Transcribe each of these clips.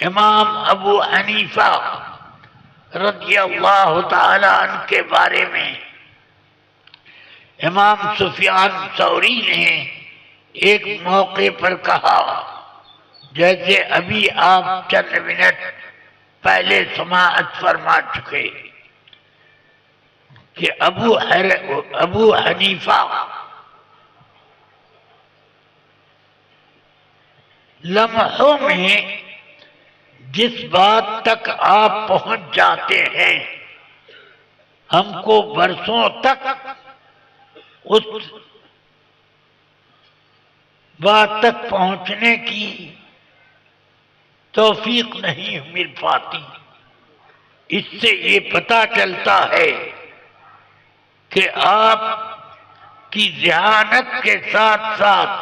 امام ابو حنیفہ رضی اللہ تعالی عنہ کے بارے میں امام سفیان ثوری نے ایک موقع پر کہا، جیسے ابھی آپ چند منٹ پہلے سماعت فرما چکے، کہ ابو حنیفہ لمحوں میں جس بات تک آپ پہنچ جاتے ہیں ہم کو برسوں تک اس بات تک پہنچنے کی توفیق نہیں مل پاتی۔ اس سے یہ پتہ چلتا ہے کہ آپ کی ذہانت کے ساتھ ساتھ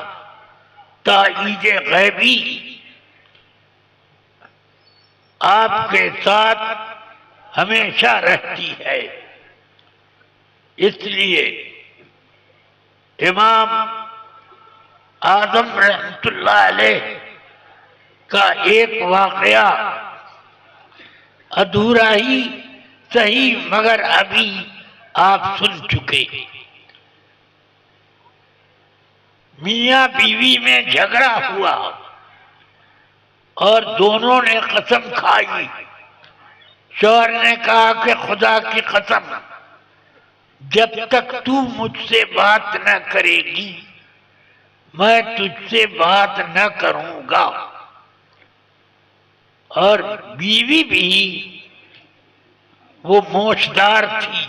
تائید غیبی آپ کے ساتھ ہمیشہ رہتی ہے۔ اس لیے امام اعظم رحمۃ اللہ علیہ کا ایک واقعہ ادھورا ہی صحیح مگر ابھی آپ سن چکے۔ میاں بیوی میں جھگڑا ہوا اور دونوں نے قسم کھائی۔ شوہر نے کہا کہ خدا کی قسم، جب تک تو مجھ سے بات نہ کرے گی میں تجھ سے بات نہ کروں گا۔ اور بیوی بھی وہ موشدار تھی،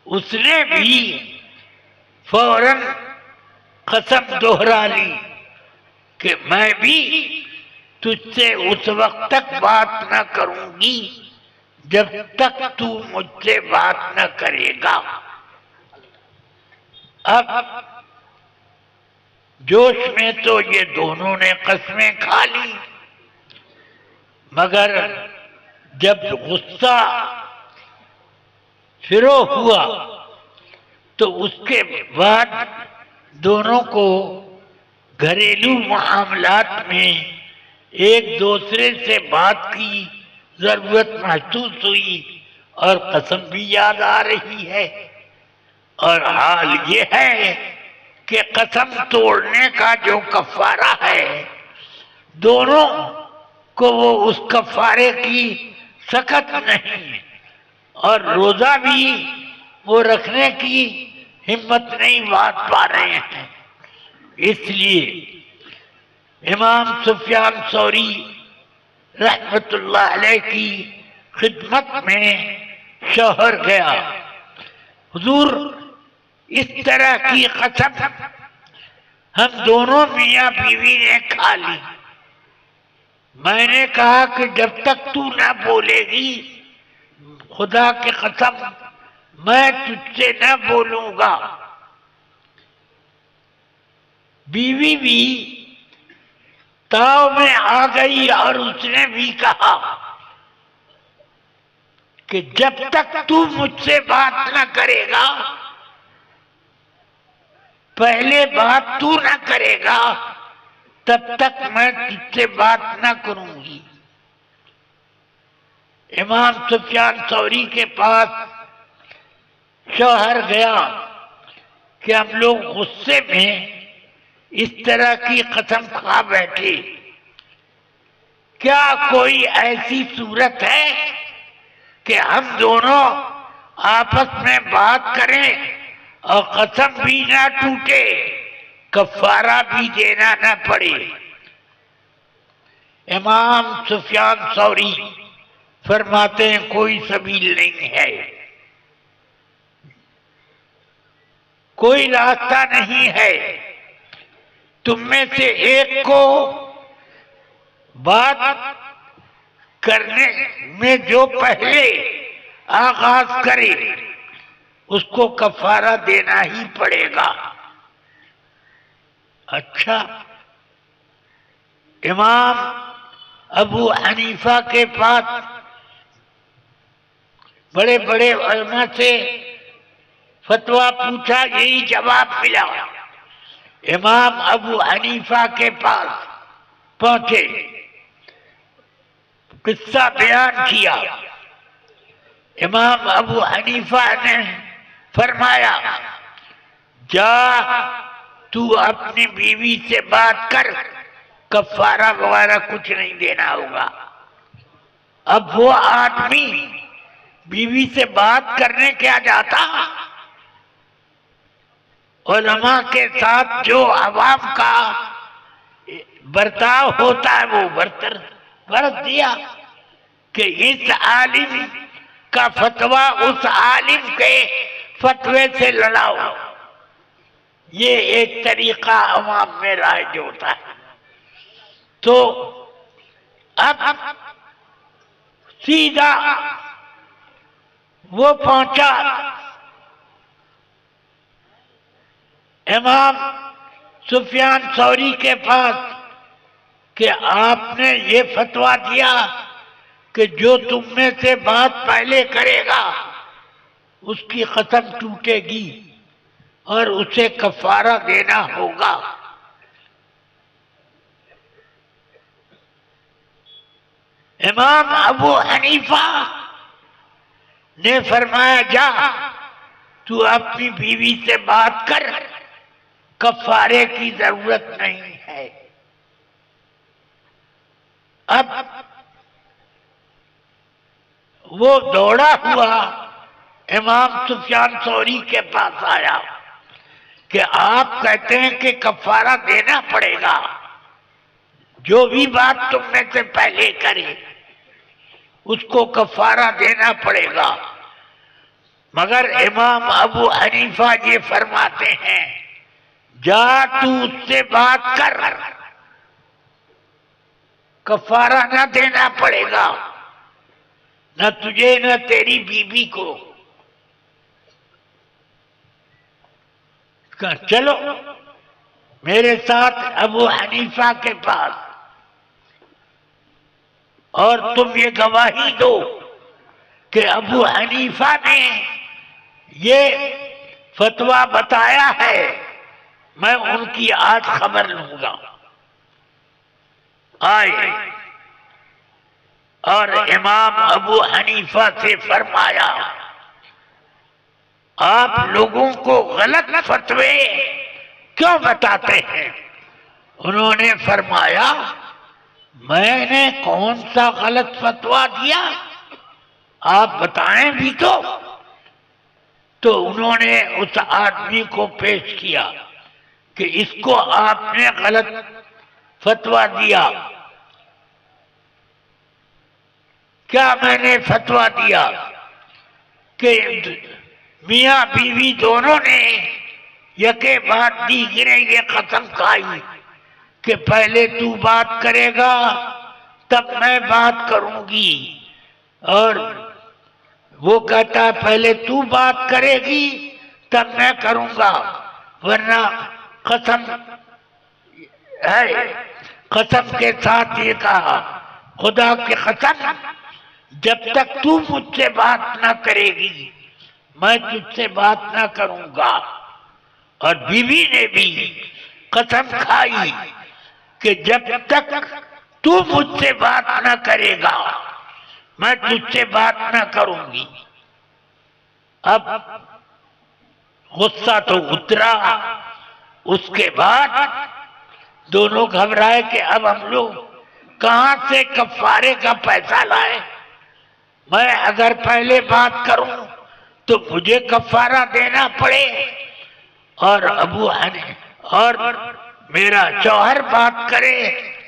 اس نے بھی فوراً قسم دہرا لی کہ میں بھی تجھ سے اس وقت تک بات نہ کروں گی جب تک تو مجھ سے بات نہ کرے گا۔ اب جوش میں تو یہ دونوں نے قسمیں کھا لی، مگر جب غصہ شروع ہوا تو اس کے بعد دونوں کو گھریلو معاملات میں ایک دوسرے سے بات کی ضرورت محسوس ہوئی اور قسم بھی یاد آ رہی ہے۔ اور حال یہ ہے کہ قسم توڑنے کا جو کفارہ ہے دونوں کو وہ اس کفارے کی سکت نہیں، اور روزہ بھی وہ رکھنے کی ہمت نہیں بات پا رہے ہیں۔ اس لیے امام سفیان ثوری رحمت اللہ علیہ کی خدمت میں شوہر گیا، حضور اس طرح کی قسم ہم دونوں میاں بیوی نے کھا لی، میں نے کہا کہ جب تک تو نہ بولے گی خدا کی قسم میں تجھ سے نہ بولوں گا۔ بیوی بھی تاؤ میں آ گئی اور اس نے بھی کہا کہ جب تک تو مجھ سے بات نہ کرے گا، پہلے بات تو نہ کرے گا تب تک میں تجھ سے بات نہ کروں گی۔ امام سفیان ثوری کے پاس شوہر گیا کہ ہم لوگ غصے میں اس طرح کی قسم کھا بیٹھے، کیا کوئی ایسی صورت ہے کہ ہم دونوں آپس میں بات کریں اور قسم بھی نہ ٹوٹے، کفارہ بھی دینا نہ پڑے؟ امام سفیان ثوری فرماتے ہیں کوئی سبیل نہیں ہے، کوئی راستہ نہیں ہے۔ تم میں سے ایک کو بات کرنے میں جو پہلے آغاز کرے اس کو کفارہ دینا ہی پڑے گا۔ اچھا، امام ابو حنیفہ کے پاس بڑے بڑے علماء سے فتویٰ پوچھا، یہی جواب ملا۔ امام ابو حنیفہ کے پاس پہنچے، قصہ بیان کیا۔ امام ابو حنیفہ نے فرمایا جا تو اپنی بیوی سے بات کر، کفارہ وغیرہ کچھ نہیں دینا ہوگا۔ اب وہ آدمی بیوی سے بات کرنے کیا جاتا، علماء کے ساتھ جو عوام کا برتاؤ ہوتا ہے وہ برت دیا کہ اس عالم کا فتویٰ اس عالم کے فتوے سے لڑاؤ۔ یہ ایک طریقہ عوام میں رائج ہوتا ہے۔ تو اب سیدھا وہ پہنچا امام سفیان ثوری کے پاس کہ آپ نے یہ فتویٰ دیا کہ جو تم میں سے بات پہلے کرے گا اس کی قسم ٹوٹے گی اور اسے کفارہ دینا ہوگا۔ امام ابو حنیفہ نے فرمایا جا تو اپنی بیوی سے بات کر، کفارے کی ضرورت نہیں ہے۔ اب وہ دوڑا ہوا امام سفیان ثوری کے پاس آیا کہ آپ کہتے ہیں کہ کفارہ دینا پڑے گا، جو بھی بات تم میں سے پہلے کرے اس کو کفارہ دینا پڑے گا۔ مگر امام ابو حنیفہ یہ فرماتے ہیں جا تو اس سے بات کر، کفارہ نہ دینا پڑے گا، نہ تجھے نہ تیری بیوی کو۔ چلو میرے ساتھ ابو حنیفہ کے پاس اور تم یہ گواہی دو کہ ابو حنیفہ نے یہ فتویٰ بتایا ہے، میں ان کی آج خبر لوں گا۔ آئے اور امام ابو حنیفہ سے فرمایا آپ لوگوں کو غلط فتوے کیوں بتاتے ہیں؟ انہوں نے فرمایا میں نے کون سا غلط فتویٰ دیا، آپ بتائیں بھی تو انہوں نے اس آدمی کو پیش کیا کہ اس کو آپ نے غلط فتویٰ دیا۔ کیا میں نے فتویٰ دیا کہ میاں بیوی دونوں نے یکے بعد دیگرے یہ قسم کھائی کہ پہلے تو بات کرے گا تب میں بات کروں گی، اور وہ کہتا ہے پہلے تو بات کرے گی تب میں کروں گا، ورنہ قسم ہے، قسم کے ساتھ یہ کہا خدا کی قسم جب تک تو مجھ سے بات نہ کرے گی میں تجھ سے بات نہ کروں گا۔ اور بیوی نے بھی قسم کھائی کہ جب تک تو مجھ سے بات نہ کرے گا میں تجھ سے بات نہ کروں گی۔ اب غصہ تو اترا، اس کے بعد دونوں گھبرائے کہ اب ہم لوگ کہاں سے کفارے کا پیسہ لائے، میں اگر پہلے بات کروں تو مجھے کفارہ دینا پڑے اور اور میرا شوہر بات کرے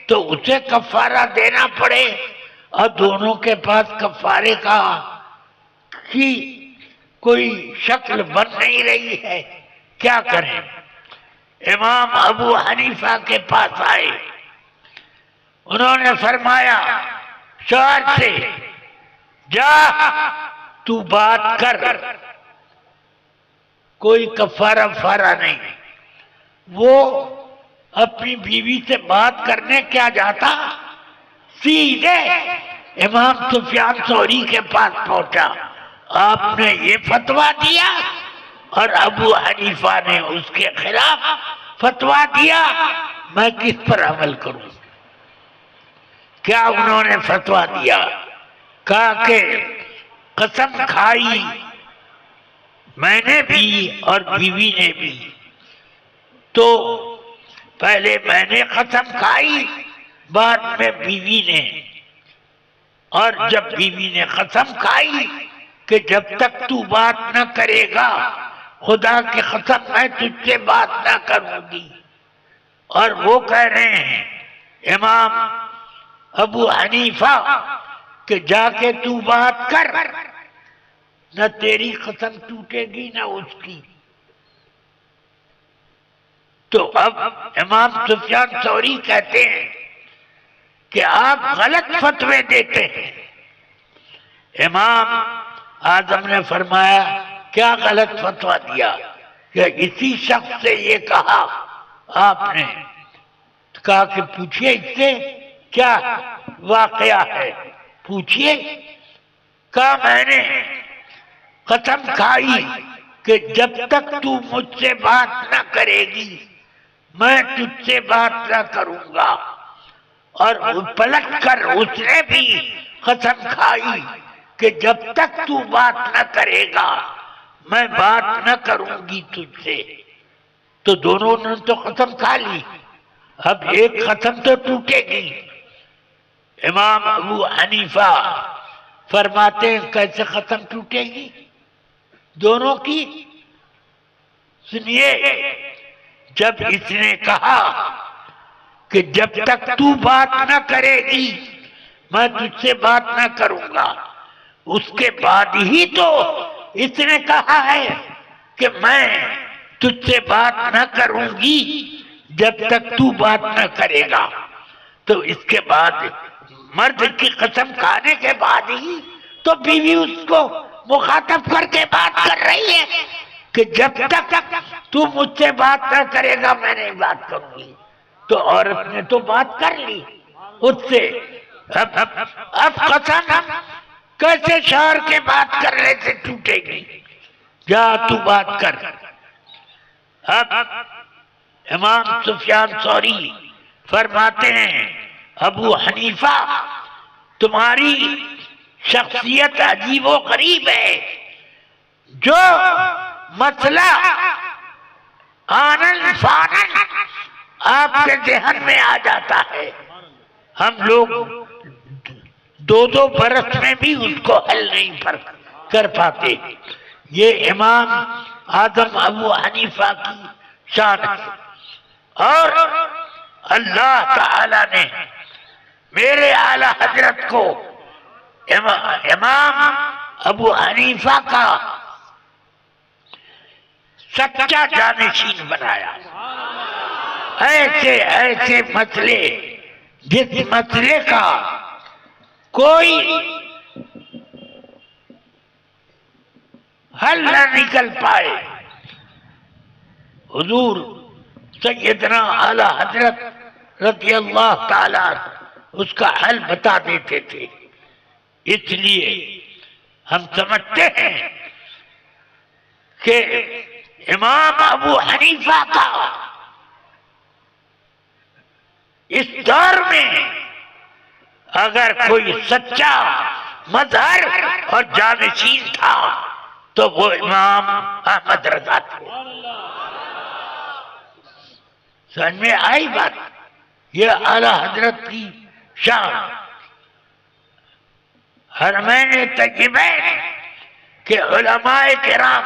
تو اسے کفارہ دینا پڑے، اور دونوں کے پاس کفارے کا کی کوئی شکل بن نہیں رہی ہے، کیا کریں؟ امام ابو حنیفہ کے پاس آئے، انہوں نے فرمایا شوہر سے جا تو بات کر، کوئی کفارہ فارہ نہیں۔ وہ اپنی بیوی سے بات کرنے کیا جاتا، سیدھے امام سفیان ثوری کے پاس پہنچا، آپ نے یہ فتویٰ دیا اور ابو حنیفہ نے اس کے خلاف فتویٰ دیا، میں کس پر عمل کروں؟ کیا انہوں نے فتویٰ دیا؟ کہا کہ قسم کھائی میں نے بھی اور بیوی نے بھی، تو پہلے میں نے قسم کھائی، بعد میں بیوی نے، اور جب بیوی نے قسم کھائی کہ جب تک تو بات نہ کرے گا خدا کی قسم میں تجھ سے بات نہ کروں گی۔ اور وہ کہہ رہے ہیں امام ابو حنیفہ کہ جا کے تو بات کر، نہ تیری قسم ٹوٹے گی نہ اس کی۔ تو اب امام سفیان ثوری کہتے ہیں کہ آپ غلط فتوے دیتے ہیں۔ امام اعظم نے فرمایا کیا غلط فتویٰ دیا؟ کہ اسی شخص سے یہ کہا آپ نے، کہا کہ پوچھئے اس سے کیا واقعہ ہے، پوچھئے۔ کہا میں نے قسم کھائی کہ جب تک تو مجھ سے بات نہ کرے گی میں تجھ سے بات نہ کروں گا۔ اور پلٹ کر اس نے بھی قسم کھائی کہ جب تک تو بات نہ کرے گا میں بات نہ کروں گی تجھ سے۔ تو دونوں نے تو قسم کھا لی، اب ایک قسم تو ٹوٹے گی۔ امام ابو حنیفہ فرماتے ہیں کیسے قسم ٹوٹے گی دونوں کی؟ سنیے، جب اس نے کہا کہ جب تک تو بات نہ کرے گی میں تجھ سے بات نہ کروں گا، اس کے بعد ہی تو اس نے کہا ہے کہ میں تجھ سے بات نہ کروں گی جب تک تو بات نہ کرے گا۔ تو اس کے بعد مرد کی قسم کھانے کے بعد ہی تو بیوی اس کو مخاطب کر کے بات کر رہی ہے کہ جب تک تو مجھ سے بات نہ کرے گا میں نہیں بات کروں گی۔ تو عورت نے تو بات کر لی اس سے، اب قسم کیسے شوہر کے بات کرنے سے ٹوٹے گی؟ جا تو بات کر۔ اب امام سفیان ثوری فرماتے ہیں ابو حنیفہ تمہاری شخصیت عجیب و غریب ہے، جو مسئلہ آنن فانن آپ کے ذہن میں آ جاتا ہے ہم لوگ دو برس میں بھی اس کو حل نہیں کر پاتے۔ یہ امام اعظم ابو حنیفہ کی شان ہے۔ اور اللہ تعالی نے میرے اعلی حضرت کو امام ابو حنیفہ کا سچا جانشین بنایا۔ ایسے مسئلے جس مسئلے کا کوئی حل نہ نکل پائے، حضور سیدنا اعلی حضرت رضی اللہ تعالی اس کا حل بتا دیتے تھے۔ اس لیے ہم سمجھتے ہیں کہ امام ابو حنیفہ کا اس دور میں اگر کوئی سچا مظہر اور جانشین تھا تو وہ امام احمد رضا تھے۔ سمجھ میں آئی بات؟ یہ اعلی حضرت کی شان۔ حرمین طیبین کے علماء کرام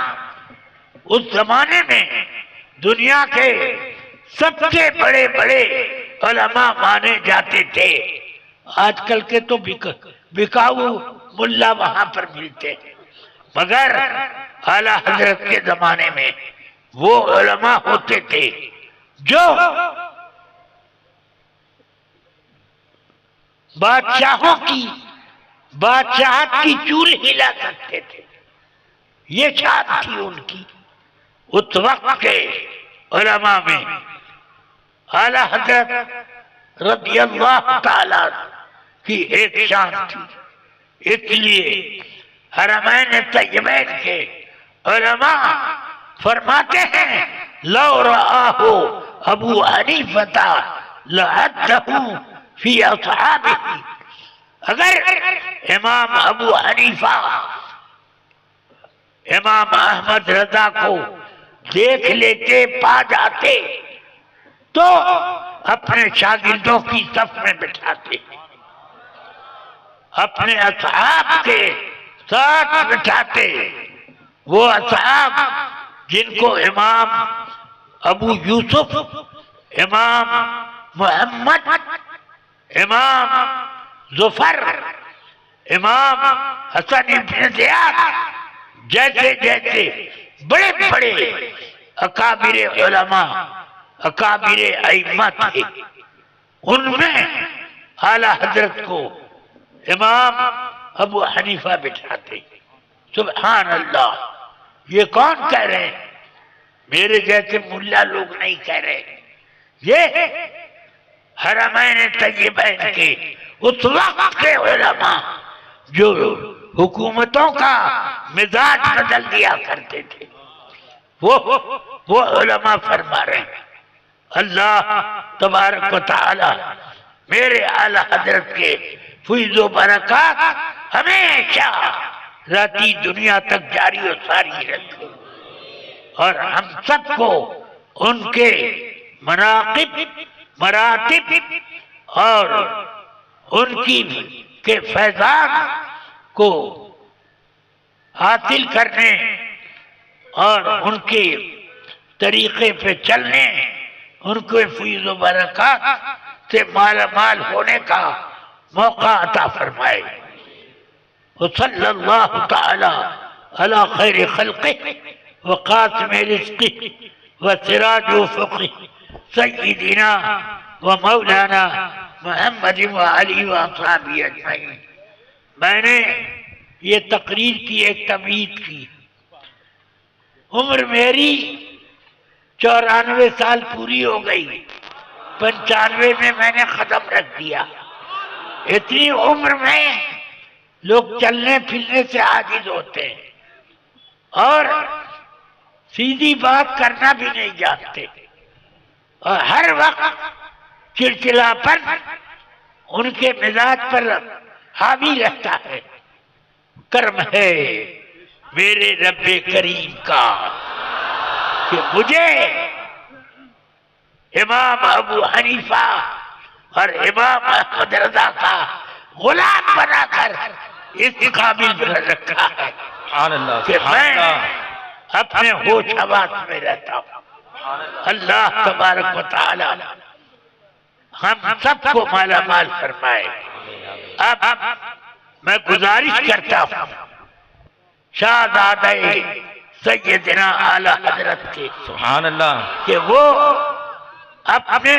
اس زمانے میں دنیا کے سب سے بڑے بڑے علماء مانے جاتے تھے۔ آج کل کے تو بکاؤ ملا وہاں پر ملتے ہیں، مگر اعلی حضرت کے زمانے میں وہ علماء ہوتے تھے جو بادشاہوں کی بادشاہت کی چول ہلا کرتے تھے۔ یہ شان تھی ان کی اس وقت کے علماء میں۔ اعلی حضرت رضی اللہ تعالی کی ایک شان تھی۔ اس لیے حرمین طیبین کے علماء فرماتے ہیں لو رآہ ابو حنیفہ لعدہ فی اصحابہ، اگر امام ابو حنیفہ امام احمد رضا کو دیکھ لیتے، پا جاتے، تو اپنے شاگردوں کی صف میں بٹھاتے، اپنے اصحاب کے ساتھ بٹھاتے، وہ اصحاب جن کو امام ابو یوسف، امام محمد، امام ظفر، امام حسن بن زیاد جیسے جیسے بڑے بڑے اکابر علماء، اکابر ائمہ تھے، ان میں اعلیٰ حضرت کو امام ابو حنیفہ بٹھاتے۔ سبحان اللہ، یہ کون کہہ رہے ہیں؟ میرے جیسے ملا لوگ نہیں کہہ رہے، یہ حرمین طیبین کے اس وقت کے علماء جو حکومتوں کا مزاج بدل دیا کرتے تھے، وہ علماء فرما رہے ہیں۔ اللہ تبارک و تعالی میرے اعلیٰ حضرت کے فیض و برکات ہمیشہ ذاتی دنیا تک جاری و ساری رکھے، اور ہم سب کو ان کے مناقب، مراتب اور ان کی کے فیضان کو حاصل کرنے اور ان کے طریقے پہ چلنے، ان کے فیض و برکات سے مالا مال ہونے کا موقع عطا فرمائے۔ وصلی اللہ تعالی علی خیر خلقہ وقاسم رزقہ وسراج افقہ سیدنا و مولانا محمد وعلی واصحابہ اجمعین۔ میں نے یہ تقریر کی، ایک تمہید کی، عمر میری 94 سال پوری ہو گئی، 95 میں میں نے قدم رکھ دیا۔ اتنی عمر میں لوگ چلنے پھرنے سے عاجز ہوتے ہیں اور سیدھی بات کرنا بھی نہیں جانتے، اور ہر وقت چڑچڑاپن ان کے مزاج پر حاوی رہتا ہے۔ کرم ہے میرے رب کریم کا کہ مجھے امام ابو حنیفہ اور امام احمد رضا کا غلام بنا کر اس قابل بنا رکھا ہے کہ میں اپنے ہوش حواس میں رہتا ہوں۔ اللہ تبارک و تعالی ہم سب کو مالا مال فرمائے۔ اب میں گزارش کرتا ہوں شہزادہ سیدنا اعلیٰ حضرت کے، سبحان اللہ، کہ وہ اپنے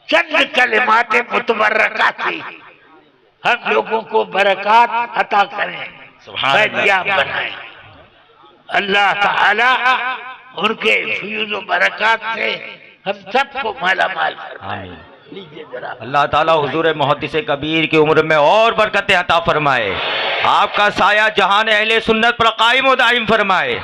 چند کلمات متبرکہ سے ہم لوگوں کو برکات عطا کریں، فیضیاب بنائیں۔ اللہ تعالی ان کے فیض و برکات سے ہم سب کو مالا مال فرمائے۔ لیجیے ذرا، اللہ تعالیٰ حضور محدث کبیر کی عمر میں اور برکتیں عطا فرمائے، آپ کا سایہ جہان اہل سنت پر قائم و دائم فرمائے۔